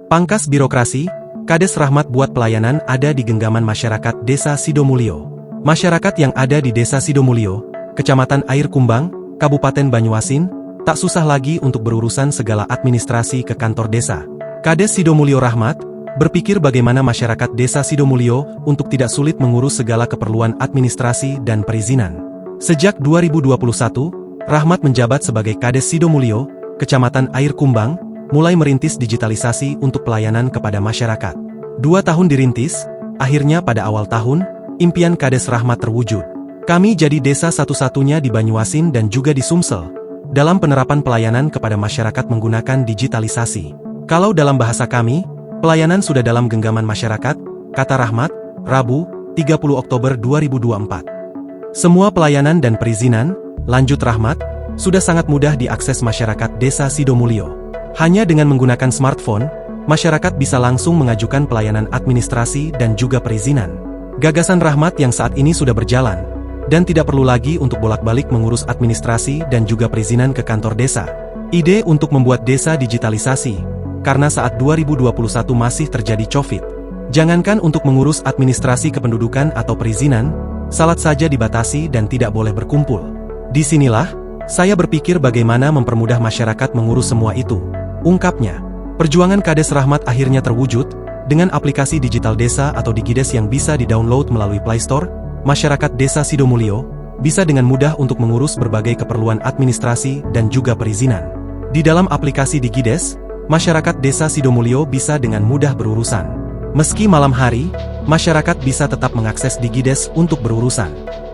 Pangkas birokrasi, Kades Rahmat buat pelayanan ada di genggaman masyarakat Desa Sidomulyo. Masyarakat yang ada di Desa Sidomulyo, Kecamatan Air Kumbang, Kabupaten Banyuasin, tak susah lagi untuk berurusan segala administrasi ke kantor desa. Kades Sidomulyo Rahmat berpikir bagaimana masyarakat Desa Sidomulyo untuk tidak sulit mengurus segala keperluan administrasi dan perizinan. Sejak 2021, Rahmat menjabat sebagai Kades Sidomulyo, Kecamatan Air Kumbang, mulai merintis digitalisasi untuk pelayanan kepada masyarakat. 2 tahun dirintis, akhirnya pada awal tahun, impian Kades Rahmat terwujud. Kami jadi desa satu-satunya di Banyuasin dan juga di Sumsel, dalam penerapan pelayanan kepada masyarakat menggunakan digitalisasi. Kalau dalam bahasa kami, pelayanan sudah dalam genggaman masyarakat, kata Rahmat, Rabu, 30 Oktober 2024. Semua pelayanan dan perizinan, lanjut Rahmat, sudah sangat mudah diakses masyarakat Desa Sidomulyo. Hanya dengan menggunakan smartphone, masyarakat bisa langsung mengajukan pelayanan administrasi dan juga perizinan. Gagasan Rahmat yang saat ini sudah berjalan, dan tidak perlu lagi untuk bolak-balik mengurus administrasi dan juga perizinan ke kantor desa. Ide untuk membuat desa digitalisasi, karena saat 2021 masih terjadi COVID. Jangankan untuk mengurus administrasi kependudukan atau perizinan, salat saja dibatasi dan tidak boleh berkumpul. Disinilah, saya berpikir bagaimana mempermudah masyarakat mengurus semua itu. Ungkapnya, perjuangan Kades Rahmat akhirnya terwujud, dengan aplikasi digital desa atau Digides yang bisa di-download melalui Play Store, masyarakat Desa Sidomulyo bisa dengan mudah untuk mengurus berbagai keperluan administrasi dan juga perizinan. Di dalam aplikasi Digides, masyarakat Desa Sidomulyo bisa dengan mudah berurusan. Meski malam hari, masyarakat bisa tetap mengakses Digides untuk berurusan.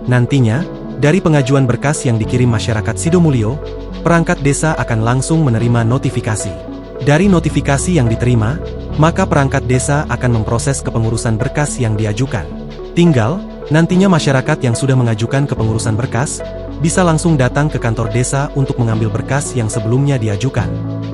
Nantinya, dari pengajuan berkas yang dikirim masyarakat Sidomulyo, perangkat desa akan langsung menerima notifikasi. Dari notifikasi yang diterima, maka perangkat desa akan memproses kepengurusan berkas yang diajukan. Tinggal, nantinya masyarakat yang sudah mengajukan kepengurusan berkas, bisa langsung datang ke kantor desa untuk mengambil berkas yang sebelumnya diajukan.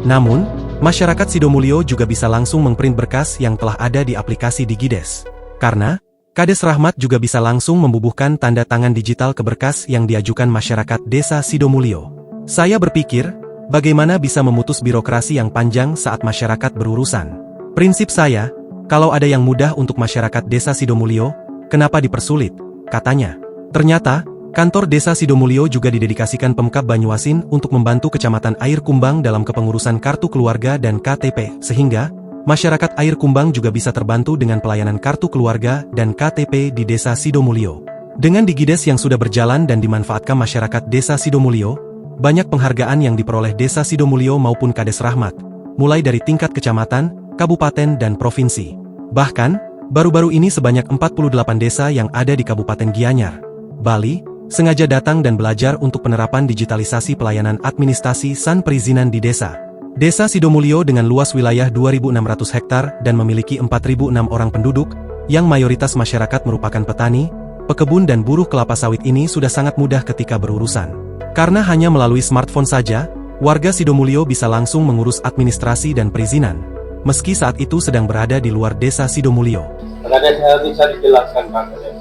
Namun, masyarakat Sidomulyo juga bisa langsung mengprint berkas yang telah ada di aplikasi Digides. Karena, Kades Rahmat juga bisa langsung membubuhkan tanda tangan digital ke berkas yang diajukan masyarakat Desa Sidomulyo. Saya berpikir, bagaimana bisa memutus birokrasi yang panjang saat masyarakat berurusan. Prinsip saya, kalau ada yang mudah untuk masyarakat Desa Sidomulyo, kenapa dipersulit, katanya. Ternyata, kantor Desa Sidomulyo juga didedikasikan Pemkab Banyuasin untuk membantu Kecamatan Air Kumbang dalam kepengurusan kartu keluarga dan KTP, sehingga masyarakat Air Kumbang juga bisa terbantu dengan pelayanan kartu keluarga dan KTP di Desa Sidomulyo. Dengan Digides yang sudah berjalan dan dimanfaatkan masyarakat Desa Sidomulyo, banyak penghargaan yang diperoleh Desa Sidomulyo maupun Kades Rahmat, mulai dari tingkat kecamatan, kabupaten dan provinsi. Bahkan, baru-baru ini sebanyak 48 desa yang ada di Kabupaten Gianyar, Bali, sengaja datang dan belajar untuk penerapan digitalisasi pelayanan administrasi dan perizinan di desa. Desa Sidomulyo dengan luas wilayah 2.600 hektar dan memiliki 4.006 orang penduduk, yang mayoritas masyarakat merupakan petani, pekebun dan buruh kelapa sawit ini sudah sangat mudah ketika berurusan. Karena hanya melalui smartphone saja, warga Sidomulyo bisa langsung mengurus administrasi dan perizinan, meski saat itu sedang berada di luar Desa Sidomulyo. Kades, bisa dijelaskan Pak Kades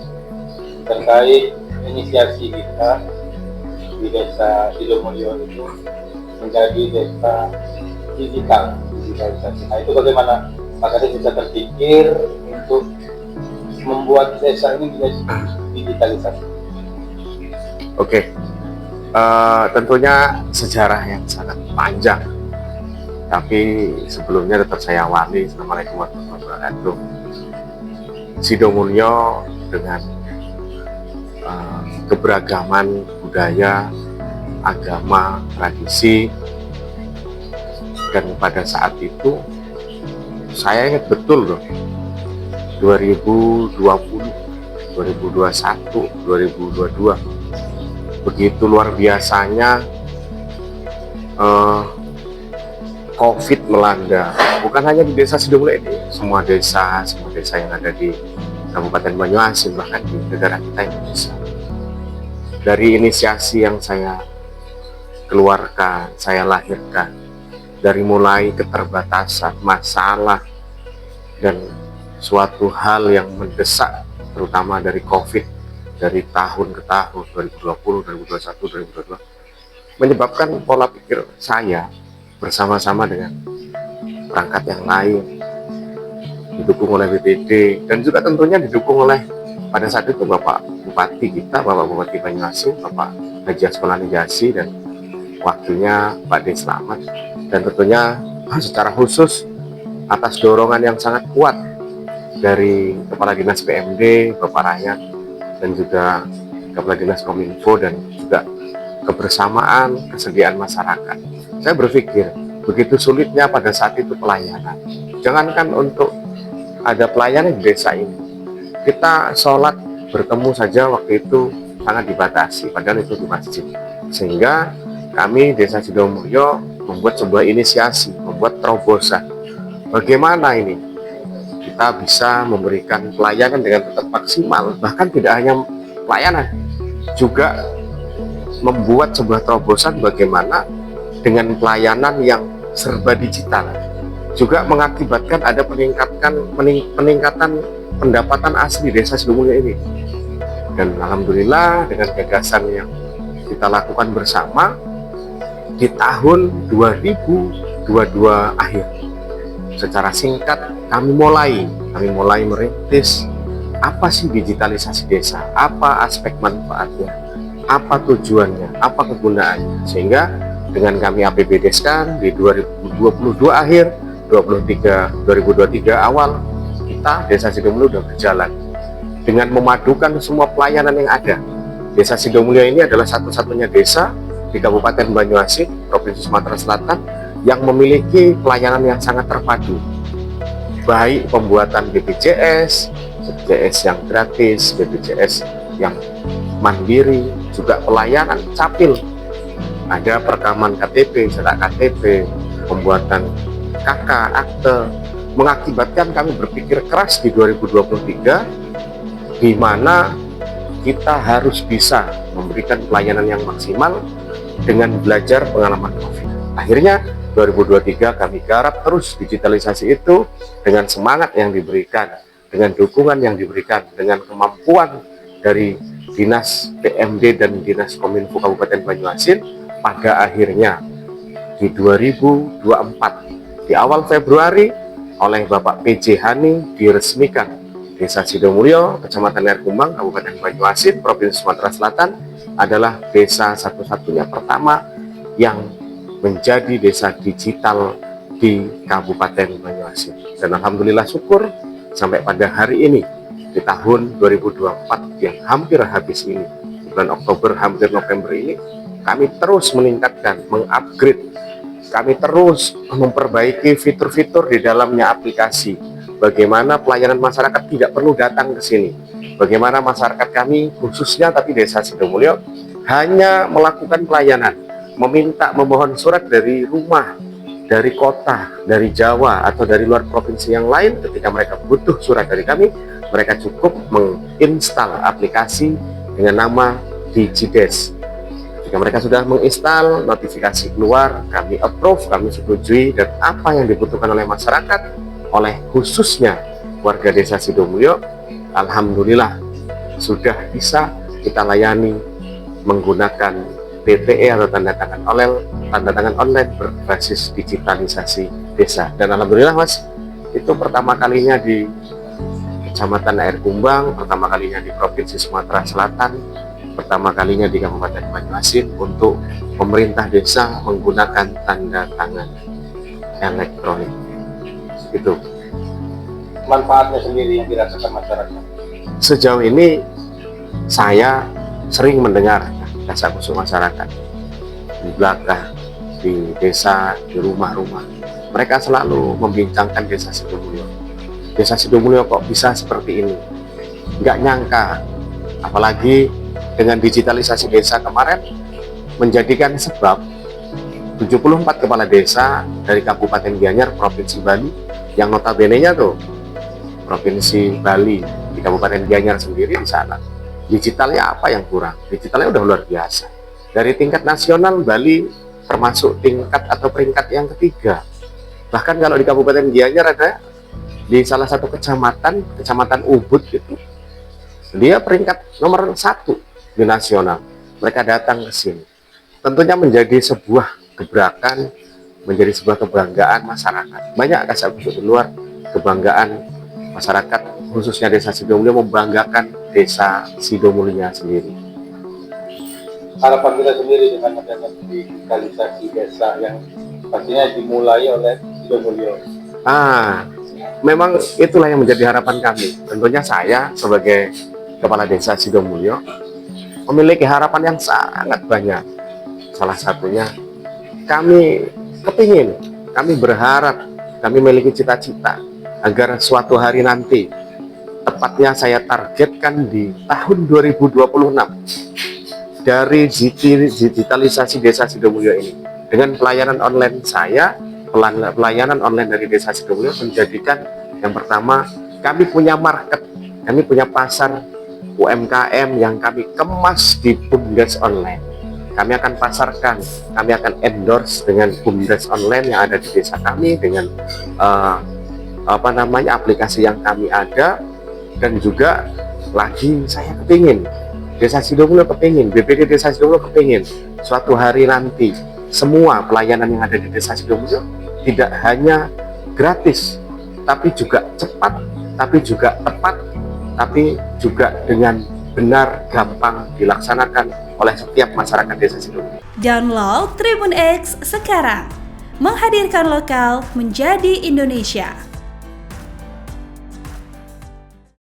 terkait inisiasi kita di Desa Sidomulyo itu menjadi desa digitalisasi. Nah itu bagaimana Pak Kades bisa terpikir untuk membuat desa ini digitalisasi? Oke. Tentunya sejarah yang sangat panjang, tapi sebelumnya tetap saya awali. Assalamualaikum warahmatullahi wabarakatuh. Sidomulyo dengan keberagaman budaya, agama, tradisi, dan pada saat itu saya ingat betul loh, 2020, 2021, 2022 begitu luar biasanya COVID melanda, bukan hanya di Desa Sidomulyo ini, semua desa yang ada di Kabupaten Banyuasin, bahkan di negara kita Indonesia. Dari inisiasi yang saya keluarkan, saya lahirkan, dari mulai keterbatasan, masalah, dan suatu hal yang mendesak, terutama dari COVID, dari tahun ke tahun, 2020, 2021, 2022, menyebabkan pola pikir saya bersama-sama dengan perangkat yang lain, didukung oleh BPD, dan juga tentunya didukung oleh pada saat itu Bapak Bupati kita, Bapak Bupati Banyuasin, Bapak Haji Askolani Jasi, dan wakilnya Pak D. Slamet, dan tentunya secara khusus atas dorongan yang sangat kuat dari Kepala Dinas PMD Bapak Rakyat, dan juga Kepala Dinas Kominfo, dan juga kebersamaan kesediaan masyarakat. Saya berpikir begitu sulitnya pada saat itu pelayanan, jangankan untuk ada pelayanan di desa ini, kita sholat bertemu saja waktu itu sangat dibatasi, padahal itu di masjid. Sehingga kami Desa Sidomulyo membuat sebuah inisiasi, membuat terobosan. Bagaimana ini kita bisa memberikan pelayanan dengan tetap maksimal, bahkan tidak hanya pelayanan, juga membuat sebuah terobosan bagaimana dengan pelayanan yang serba digital, juga mengakibatkan ada peningkatan pendapatan asli Desa Sidomulyo ini. Dan alhamdulillah dengan gagasan yang kita lakukan bersama di tahun 2022 akhir, secara singkat kami mulai merintis apa sih digitalisasi desa, apa aspek manfaatnya, apa tujuannya, apa kegunaannya, sehingga dengan kami APBD-kan di 2022 akhir, 2023 awal, kita Desa Sidomulyo sudah berjalan dengan memadukan semua pelayanan yang ada. Desa Sidomulyo ini adalah satu-satunya desa di Kabupaten Banyuasin, Provinsi Sumatera Selatan, yang memiliki pelayanan yang sangat terpadu, baik pembuatan BPJS yang gratis, BPJS yang mandiri, juga pelayanan capil, ada perekaman KTP, cetak KTP, pembuatan KK, akte, mengakibatkan kami berpikir keras di 2023, di mana kita harus bisa memberikan pelayanan yang maksimal dengan belajar pengalaman COVID. Akhirnya 2023 kami garap terus digitalisasi itu dengan semangat yang diberikan, dengan dukungan yang diberikan, dengan kemampuan dari Dinas PMD dan Dinas Kominfo Kabupaten Banyuasin. Pada akhirnya di 2024 di awal Februari oleh Bapak PJ Hani diresmikan Desa Sidomulyo, Kecamatan Air Kumbang, Kabupaten Banyuasin, Provinsi Sumatera Selatan adalah desa satu-satunya pertama yang menjadi desa digital di Kabupaten Banyuasin. Dan alhamdulillah syukur sampai pada hari ini di tahun 2024 yang hampir habis ini, bulan Oktober hampir November ini, kami terus meningkatkan, mengupgrade, kami terus memperbaiki fitur-fitur di dalamnya aplikasi. Bagaimana pelayanan masyarakat tidak perlu datang ke sini. Bagaimana masyarakat kami, khususnya tapi Desa Sidomulyo, hanya melakukan pelayanan, memohon surat dari rumah, dari kota, dari Jawa, atau dari luar provinsi yang lain. Ketika mereka butuh surat dari kami, mereka cukup menginstal aplikasi dengan nama Digides. Jika mereka sudah menginstal, notifikasi keluar, kami approve, kami setujui, dan apa yang dibutuhkan oleh masyarakat, oleh khususnya warga Desa Sidomulyo, alhamdulillah sudah bisa kita layani menggunakan TTE atau tanda tangan online berbasis digitalisasi desa. Dan alhamdulillah Mas, itu pertama kalinya di Kecamatan Air Kumbang, pertama kalinya di Provinsi Sumatera Selatan, pertama kalinya di Kabupaten Banyuasin untuk pemerintah desa menggunakan tanda tangan elektronik. Itu Manfaatnya sendiri yang dirasakan masyarakat. Sejauh ini saya sering mendengar dasar kusuk masyarakat di belakang, di desa, di rumah-rumah. Mereka selalu membincangkan Desa Sidomulyo. Desa Sidomulyo kok bisa seperti ini? Nggak nyangka, apalagi dengan digitalisasi desa kemarin menjadikan sebab 74 kepala desa dari Kabupaten Gianyar, Provinsi Bali, yang notabene-nya tuh Provinsi Bali, di Kabupaten Gianyar sendiri di sana. Digitalnya apa yang kurang? Digitalnya udah luar biasa. Dari tingkat nasional, Bali termasuk tingkat atau peringkat yang ketiga. Bahkan kalau di Kabupaten Gianyar ada di salah satu kecamatan Ubud itu, dia peringkat nomor 1 di nasional. Mereka datang ke sini. Tentunya menjadi sebuah gebrakan, menjadi sebuah kebanggaan masyarakat. Banyak kasar kusuk di luar, kebanggaan masyarakat khususnya Desa Sidomulyo membanggakan Desa Sidomulyo sendiri. Harapan kita sendiri dengan adanya digitalisasi desa yang pastinya dimulai oleh Sidomulyo. Memang itulah yang menjadi harapan kami. Tentunya saya sebagai Kepala Desa Sidomulyo memiliki harapan yang sangat banyak. Salah satunya kami berharap, kami memiliki cita-cita agar suatu hari nanti, tepatnya saya targetkan di tahun 2026, dari digitalisasi Desa Sidomulyo ini, dengan pelayanan online saya, pelayanan online dari Desa Sidomulyo menjadikan yang pertama, kami punya market, kami punya pasar UMKM yang kami kemas di BUMDes online. Kami akan pasarkan, kami akan endorse dengan BUMDes online yang ada di desa kami, dengan aplikasi yang kami ada. Dan juga lagi saya kepingin, Desa Sidomulyo kepingin, BPD Desa Sidomulyo kepingin suatu hari nanti semua pelayanan yang ada di Desa Sidomulyo tidak hanya gratis, tapi juga cepat, tapi juga tepat, tapi juga dengan benar, gampang dilaksanakan oleh setiap masyarakat Desa Sidomulyo. Download Tribun X sekarang, menghadirkan lokal menjadi Indonesia.